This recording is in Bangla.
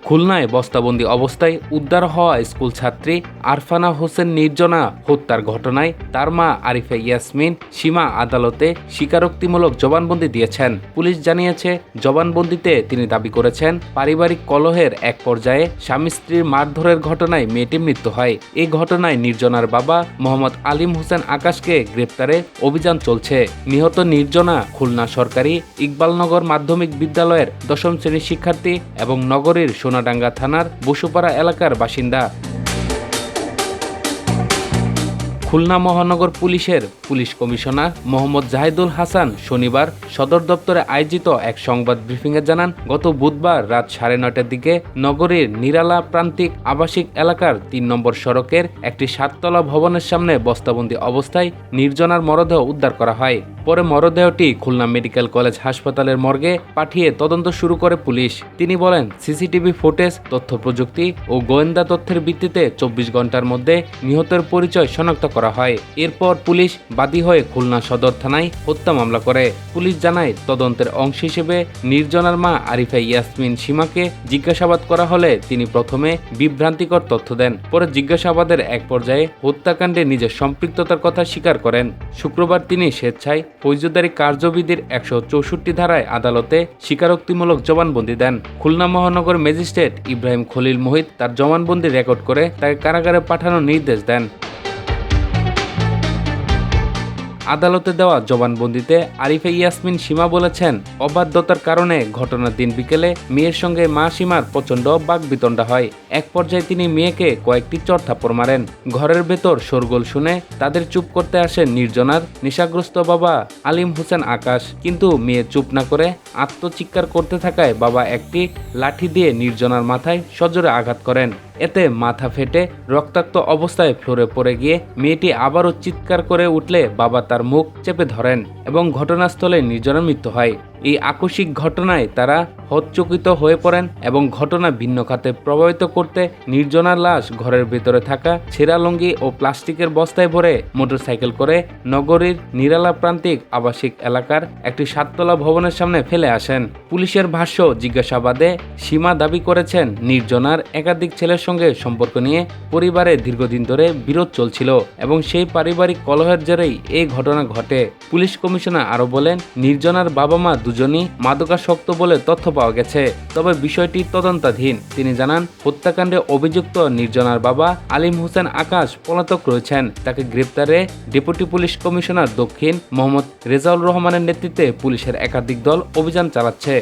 খুলনায় বস্তাবন্দি অবস্থায় উদ্ধার হওয়া স্কুল ছাত্রী আরফানা হোসেন নির্জনা হত্যার ঘটনায় তার মা আরিফা ইয়াসমিন সীমা আদালতে স্বীকারোক্তিমূলক জবানবন্দি দিয়েছেন। পুলিশ জানিয়েছে, জবানবন্দিতে তিনি দাবি করেছেন, পারিবারিক কলহের এক পর্যায়ে স্বামী স্ত্রীর মারধরের ঘটনায় মেয়েটির মৃত্যু হয়। এই ঘটনায় নির্জনার বাবা মোহাম্মদ আলিম হোসেন আকাশকে গ্রেপ্তারে অভিযান চলছে। নিহত নির্জনা খুলনা সরকারি ইকবালনগর মাধ্যমিক বিদ্যালয়ের ১০ম শ্রেণীর শিক্ষার্থী এবং নগরীর সোনাডাঙ্গা থানার বসুপাড়া এলাকার বাসিন্দা। খুলনা মহানগর পুলিশের পুলিশ কমিশনার মোহাম্মদ জাহিদুল হাসান শনিবার সদর দপ্তরে আয়োজিত এক সংবাদ ব্রিফিংয়ে জানান, গত বুধবার রাত 9:30টার দিকে নগরীর নিরালা প্রান্তিক আবাসিক এলাকার ৩ নম্বর সড়কের একটি 7তলা ভবনের সামনে বস্তাবন্দি অবস্থায় নির্জনার মরদেহ উদ্ধার করা হয়। পরে মরদেহটি খুলনা মেডিকেল কলেজ হাসপাতালের মর্গে পাঠিয়ে তদন্ত শুরু করে পুলিশ। তিনি বলেন, সিসিটিভি ফুটেজ, তথ্য প্রযুক্তি ও গোয়েন্দা তথ্যের ভিত্তিতে 24 ঘন্টার মধ্যে নিহতের পরিচয় শনাক্ত করা হয়। এরপর পুলিশ বাদী হয়ে খুলনা সদর থানায় হত্যা মামলা করে। পুলিশ জানায়, তদন্তের অংশ হিসেবে নির্জনার মা আরিফা ইয়াসমিন সীমাকে জিজ্ঞাসাবাদ করা হলে তিনি প্রথমে বিভ্রান্তিকর তথ্য দেন। পরে জিজ্ঞাসাবাদের এক পর্যায়ে হত্যাকাণ্ডে নিজের সম্পৃক্ততার কথা স্বীকার করেন। শুক্রবার তিনি স্বেচ্ছায় ফৌজদারি কার্যবিধির 164 ধারায় আদালতে স্বীকারোক্তিমূলক জবানবন্দি দেন। খুলনা মহানগর ম্যাজিস্ট্রেট ইব্রাহিম খলিল মোহিত তার জবানবন্দি রেকর্ড করে তাকে কারাগারে পাঠানোর নির্দেশ দেন। আদালতে দেওয়া জবানবন্দিতে আরিফা ইয়াসমিন সীমা বলেছেন, অবাধ্যতার কারণে ঘটনার দিন বিকেলে মেয়ের সঙ্গে মা সীমার প্রচণ্ড বাকবিতণ্ডা হয়। এক পর্যায়ে তিনি মেয়েকে কয়েকটি চড়-থাপ্পড় মারেন। ঘরের ভেতর শোরগোল শুনে তাদের চুপ করতে আসেন নির্জনার নেশাগ্রস্ত বাবা আলিম হোসেন আকাশ, কিন্তু মেয়ে চুপ না করে আত্মচিৎকার করতে থাকায় বাবা একটি লাঠি দিয়ে নির্জনার মাথায় সজোরে আঘাত করেন। এতে মাথা ফেটে রক্তাক্ত অবস্থায় ফ্লোরে পড়ে গিয়ে মেয়েটি আবারও চিৎকার করে উঠলে বাবা তার মুখ চেপে ধরেন এবং ঘটনাস্থলে নির্জনার মৃত্যু হয়। এই আকস্মিক ঘটনায় তারা হতচকিত হয়ে পড়েন এবং ঘটনা ভিন্ন খাতে প্রভাবিত করতে নির্জনার লাশ ঘরের ভেতরে থাকা ছেঁড়া লুঙ্গি ও প্লাস্টিকের বস্তায় ভরে মোটরসাইকেল করে নগরীর নিরালা প্রান্তিক আবাসিক এলাকার একটি 7তলা ভবনের সামনে ফেলে আসেন। পুলিশের ভাষ্য, জিজ্ঞাসাবাদে সীমা দাবি করেছেন, নির্জনার একাধিক ছেলের সঙ্গে সম্পর্ক নিয়ে পরিবারে দীর্ঘদিন ধরে বিরোধ চলছিল এবং সেই পারিবারিক কলহের জেরেই এই ঘটনা ঘটে। পুলিশ কমিশনার আরও বলেন, নির্জনার বাবা মা দুজনই মাদকাসক্ত বলে তথ্য পাওয়া গেছে, তবে বিষয়টি তদন্তাধীন। তিনি জানান, হত্যাকাণ্ডে অভিযুক্ত নির্জনার বাবা আলিম হোসেন আকাশ পলাতক রয়েছেন। তাকে গ্রেপ্তারে ডেপুটি পুলিশ কমিশনার দক্ষিণ মোহাম্মদ রেজাউল রহমানের নেতৃত্বে পুলিশের একাধিক দল অভিযান চালাচ্ছে।